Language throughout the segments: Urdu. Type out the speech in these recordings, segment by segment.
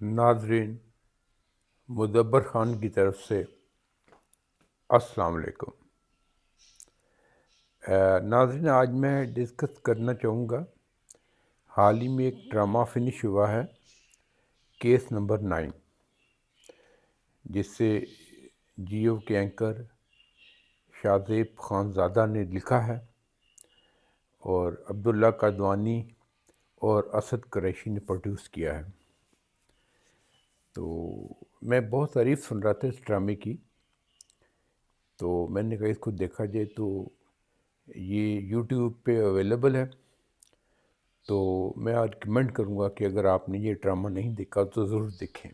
ناظرین، مدبر خان کی طرف سے السلام علیکم۔ ناظرین، آج میں ڈسکس کرنا چاہوں گا، حال ہی میں ایک ڈرامہ فنش ہوا ہے، کیس نمبر 9، جس سے جیو کے اینکر شاہزیب خان زادہ نے لکھا ہے اور عبداللہ قادوانی اور اسد قریشی نے پروڈیوس کیا ہے۔ تو میں بہت تعریف سن رہا تھا اس ڈرامے کی، تو میں نے کہا اس کو دیکھا جائے۔ تو یہ یوٹیوب پہ اویلیبل ہے، تو میں آج ریکمینڈ کروں گا کہ اگر آپ نے یہ ڈرامہ نہیں دیکھا تو ضرور دیکھیں،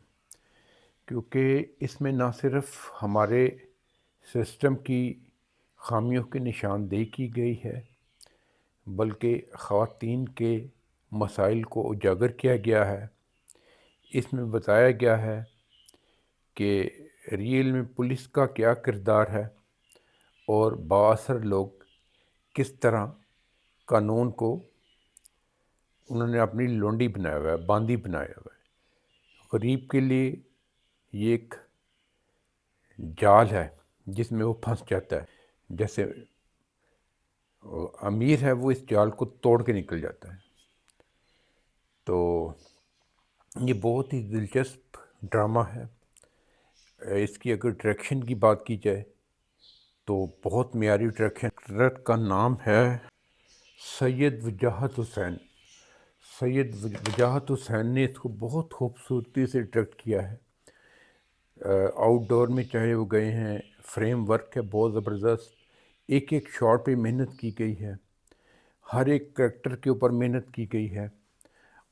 کیونکہ اس میں نہ صرف ہمارے سسٹم کی خامیوں کی نشاندہی کی گئی ہے، بلکہ خواتین کے مسائل کو اجاگر کیا گیا ہے۔ اس میں بتایا گیا ہے کہ ریئل میں پولیس کا کیا کردار ہے اور بااثر لوگ کس طرح قانون کو انہوں نے اپنی لونڈی بنایا ہوا ہے، باندی بنایا ہوا ہے۔ غریب کے لیے یہ ایک جال ہے جس میں وہ پھنس جاتا ہے، جیسے امیر ہے وہ اس جال کو توڑ کے نکل جاتا ہے۔ تو یہ بہت ہی دلچسپ ڈرامہ ہے۔ اس کی اگر ڈائریکشن کی بات کی جائے تو بہت معیاری ڈائریکشن۔ ڈائریکٹر کا نام ہے سید وجاہت حسین۔ سید وجاہت حسین نے اس کو بہت خوبصورتی سے ڈائریکٹ کیا ہے۔ آؤٹ ڈور میں چاہے وہ گئے ہیں، فریم ورک ہے بہت زبردست، ایک ایک شاٹ پہ محنت کی گئی ہے، ہر ایک کریکٹر کے اوپر محنت کی گئی ہے،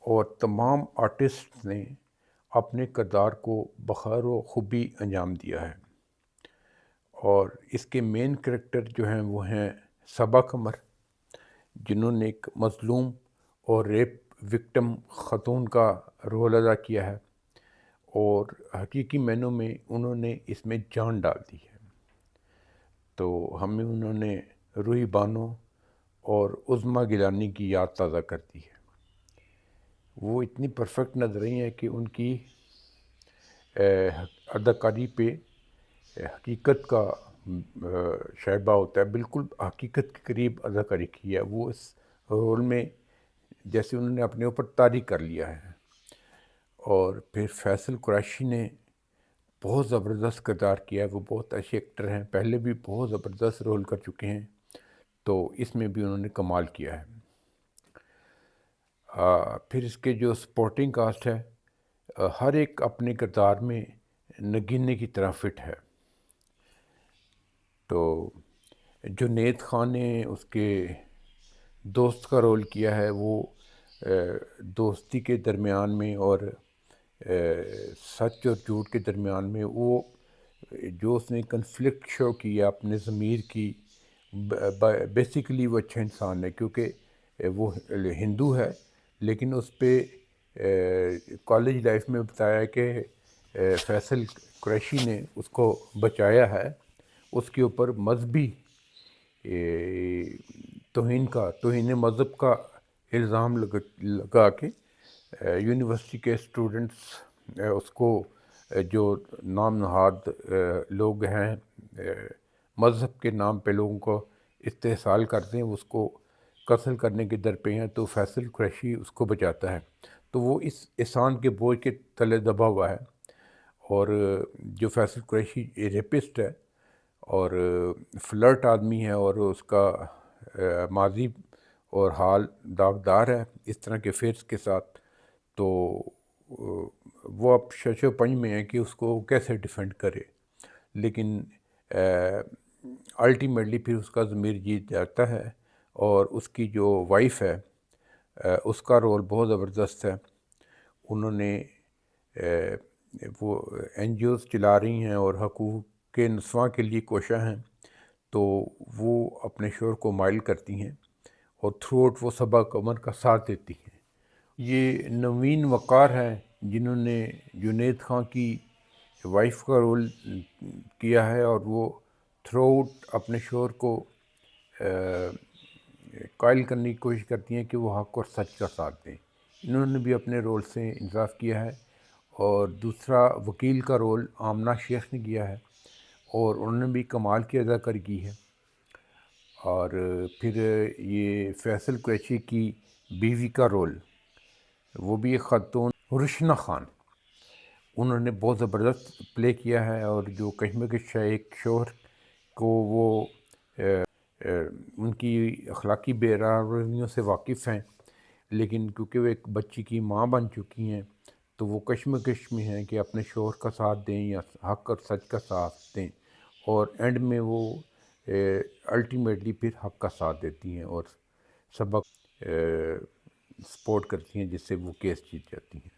اور تمام آرٹسٹ نے اپنے کردار کو بخیر و خوبی انجام دیا ہے۔ اور اس کے مین کریکٹر جو ہیں وہ ہیں صبا قمر، جنہوں نے ایک مظلوم اور ریپ وکٹم خاتون کا رول ادا کیا ہے، اور حقیقی معنوں میں انہوں نے اس میں جان ڈال دی ہے۔ تو ہمیں انہوں نے روحی بانو اور عظمیٰ گیلانی کی یاد تازہ کر دی ہے۔ وہ اتنی پرفیکٹ نظر رہی ہیں کہ ان کی اداکاری پہ حقیقت کا شائبہ ہوتا ہے، بالکل حقیقت کے قریب اداکاری کی ہے۔ وہ اس رول میں جیسے انہوں نے اپنے اوپر طاری کر لیا ہے۔ اور پھر فیصل قریشی نے بہت زبردست کردار کیا ہے، وہ بہت اچھے ایکٹر ہیں، پہلے بھی بہت زبردست رول کر چکے ہیں، تو اس میں بھی انہوں نے کمال کیا ہے۔ پھر اس کے جو سپورٹنگ کاسٹ ہے، ہر ایک اپنے کردار میں نگینے کی طرح فٹ ہے۔ تو جنید خان نے اس کے دوست کا رول کیا ہے، وہ دوستی کے درمیان میں اور سچ اور جھوٹ کے درمیان میں وہ جو اس نے کنفلکٹ شو کیا اپنے ضمیر کی، بیسیکلی وہ اچھا انسان ہے، کیونکہ وہ ہندو ہے، لیکن اس پہ کالج لائف میں بتایا کہ فیصل قریشی نے اس کو بچایا ہے، اس کے اوپر مذہبی توہین مذہب کا الزام لگا کے یونیورسٹی کے اسٹوڈنٹس اس کو جو نام نہاد لوگ ہیں مذہب کے نام پہ لوگوں کو استحصال کرتے ہیں، اس کو قتل کرنے کے در پہ ہیں، تو فیصل قریشی اس کو بچاتا ہے۔ تو وہ اس احسان کے بوجھ کے تلے دبا ہوا ہے، اور جو فیصل قریشی ریپسٹ ہے اور فلرٹ آدمی ہے، اور اس کا ماضی اور حال داغدار ہے اس طرح کے فیئرس کے ساتھ، تو وہ اب شش و پنج میں ہے کہ اس کو کیسے ڈیفینڈ کرے، لیکن الٹیمیٹلی پھر اس کا ضمیر جیت جاتا ہے۔ اور اس کی جو وائف ہے، اس کا رول بہت زبردست ہے۔ انہوں نے وہ این جی اوز چلا رہی ہیں اور حقوق کے نسواں کے لیے کوشاں ہیں، تو وہ اپنے شوہر کو مائل کرتی ہیں اور تھرو آؤٹ وہ صبا قمر کا ساتھ دیتی ہیں۔ یہ نوین وقار ہیں جنہوں نے جنید خان کی وائف کا رول کیا ہے، اور وہ تھرو آؤٹ اپنے شوہر کو قائل کرنے کی کوشش کرتی ہیں کہ وہ حق اور سچ کا ساتھ دیں۔ انہوں نے بھی اپنے رول سے انصاف کیا ہے، اور دوسرا وکیل کا رول آمنہ شیخ نے کیا ہے اور انہوں نے بھی کمال کی اداکاری کی ہے. اور پھر یہ فیصل قریشی کی بیوی کا رول، وہ بھی ایک خاتون رشنا خان، انہوں نے بہت زبردست پلے کیا ہے. اور جو کشمکش ہے ایک شوہر کو، وہ ان کی اخلاقی بیرارویوں سے واقف ہیں، لیکن کیونکہ وہ ایک بچی کی ماں بن چکی ہیں تو وہ کشمکش میں ہیں کہ اپنے شوہر کا ساتھ دیں یا حق اور سچ کا ساتھ دیں، اور اینڈ میں وہ الٹیمیٹلی پھر حق کا ساتھ دیتی ہیں اور سبق سپورٹ کرتی ہیں، جس سے وہ کیس جیت جاتی ہیں.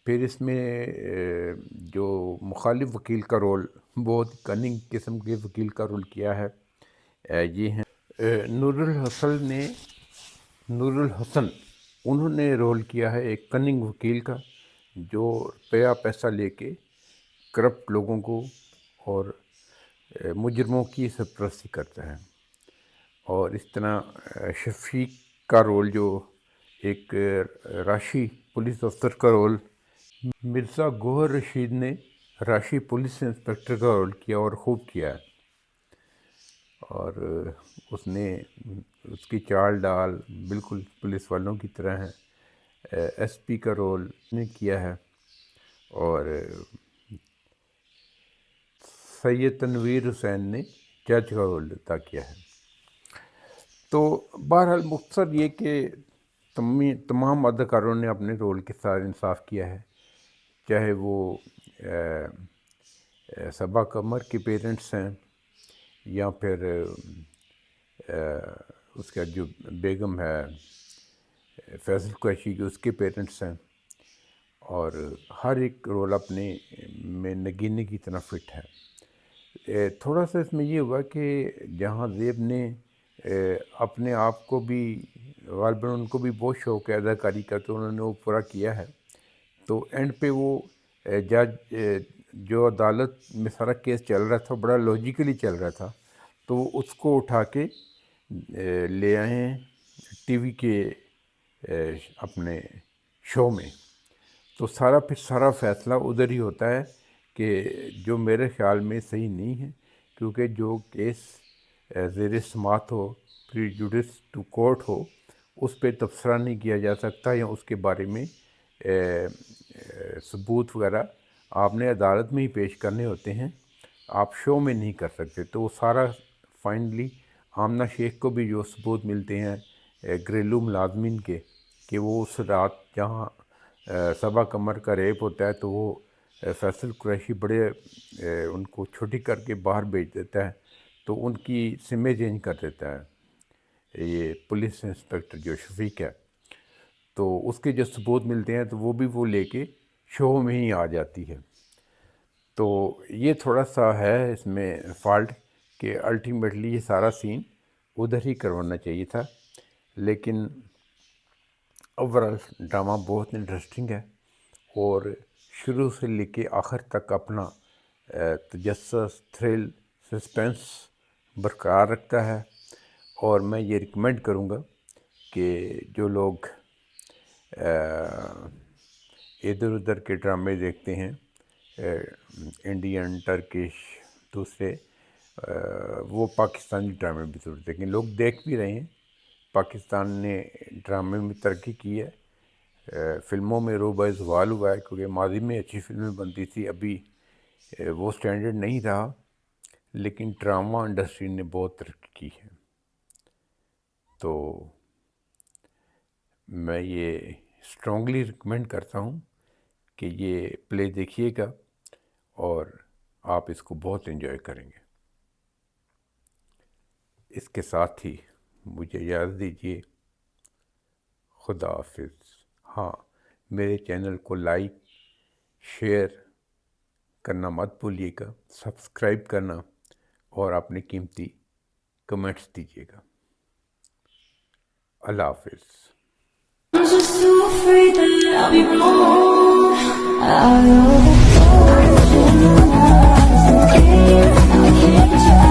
پھر اس میں جو مخالف وکیل کا رول، بہت کننگ قسم کے وکیل کا رول کیا ہے، یہ ہیں نور الحسن. انہوں نے رول کیا ہے ایک کننگ وکیل کا جو پیسہ لے کے کرپٹ لوگوں کو اور مجرموں کی سرپرستی کرتا ہے. اور اس طرح شفیق کا رول، جو ایک راشی پولیس افسر کا رول، مرزا گوہر رشید نے راشی پولیس انسپکٹر کا رول کیا اور خوب کیا ہے. اور اس نے اس کی چال ڈال بالکل پولیس والوں کی طرح ہے. ایس پی کا رول نے کیا ہے اور سید تنویر حسین نے جج کا رول ادا کیا ہے. تو بہرحال مختصر یہ کہ تمام اداکاروں نے اپنے رول کے ساتھ انصاف کیا ہے، چاہے وہ صبا قمر کے پیرنٹس ہیں یا پھر اس کا جو بیگم ہے فیصل قریشی کی، اس کے پیرنٹس ہیں. اور ہر ایک رول اپنے میں نگینے کی طرح فٹ ہے. تھوڑا سا اس میں یہ ہوا کہ جہاں زیب نے اپنے آپ کو بھی، غالباً ان کو بھی بہت شوق ہے اداکاری کا، تو انہوں نے وہ پورا کیا ہے. تو اینڈ پہ وہ جج، جو عدالت میں سارا کیس چل رہا تھا بڑا لاجیکلی چل رہا تھا، تو وہ اس کو اٹھا کے لے آئے ہیں ٹی وی کے اپنے شو میں. تو پھر سارا فیصلہ ادھر ہی ہوتا ہے کہ جو میرے خیال میں صحیح نہیں ہے، کیونکہ جو کیس زیر سماعت ہو، پریجوڈس ٹو کورٹ ہو، اس پہ تبصرہ نہیں کیا جا سکتا، یا اس کے بارے میں ثبوت وغیرہ آپ نے عدالت میں ہی پیش کرنے ہوتے ہیں، آپ شو میں نہیں کر سکتے. تو وہ سارا فائنلی آمنہ شیخ کو بھی جو ثبوت ملتے ہیں گھریلو ملازمین کے، کہ وہ اس رات جہاں صبا قمر کا ریپ ہوتا ہے تو وہ فیصل قریشی بڑے ان کو چھٹی کر کے باہر بھیج دیتا ہے، تو ان کی سمیں چینج کر دیتا ہے یہ پولیس انسپکٹر جو شفیق ہے. تو اس کے جو ثبوت ملتے ہیں تو وہ بھی وہ لے کے شو میں ہی آ جاتی ہے. تو یہ تھوڑا سا ہے اس میں فالٹ کہ الٹیمیٹلی یہ سارا سین ادھر ہی کروانا چاہیے تھا. لیکن اوورال ڈرامہ بہت انٹرسٹنگ ہے اور شروع سے لے کے آخر تک اپنا تجسس، تھرل، سسپینس برقرار رکھتا ہے. اور میں یہ ریکمینڈ کروں گا کہ جو لوگ ادھر ادھر کے ڈرامے دیکھتے ہیں، انڈین، ٹرکش، دوسرے، وہ پاکستانی ڈرامے بھی ضرور دیکھیں. لوگ دیکھ بھی رہے ہیں، پاکستان نے ڈرامے میں ترقی کی ہے، فلموں میں روبہ زوال ہوا ہے، کیونکہ ماضی میں اچھی فلمیں بنتی تھی، ابھی وہ سٹینڈرڈ نہیں رہا، لیکن ڈرامہ انڈسٹری نے بہت ترقی کی ہے. تو میں یہ اسٹرانگلی ریکمینڈ کرتا ہوں کہ یہ پلے دیکھیے گا اور آپ اس کو بہت انجوائے کریں گے. اس کے ساتھ ہی مجھے اجازت دیجیے. خدا حافظ. ہاں، میرے چینل کو لائک، شیئر کرنا مت بھولیے گا، سبسکرائب کرنا، اور اپنے قیمتی کمنٹس دیجیے گا. اللہ حافظ. I'm just so afraid that I'll be wrong. I know. I can't try.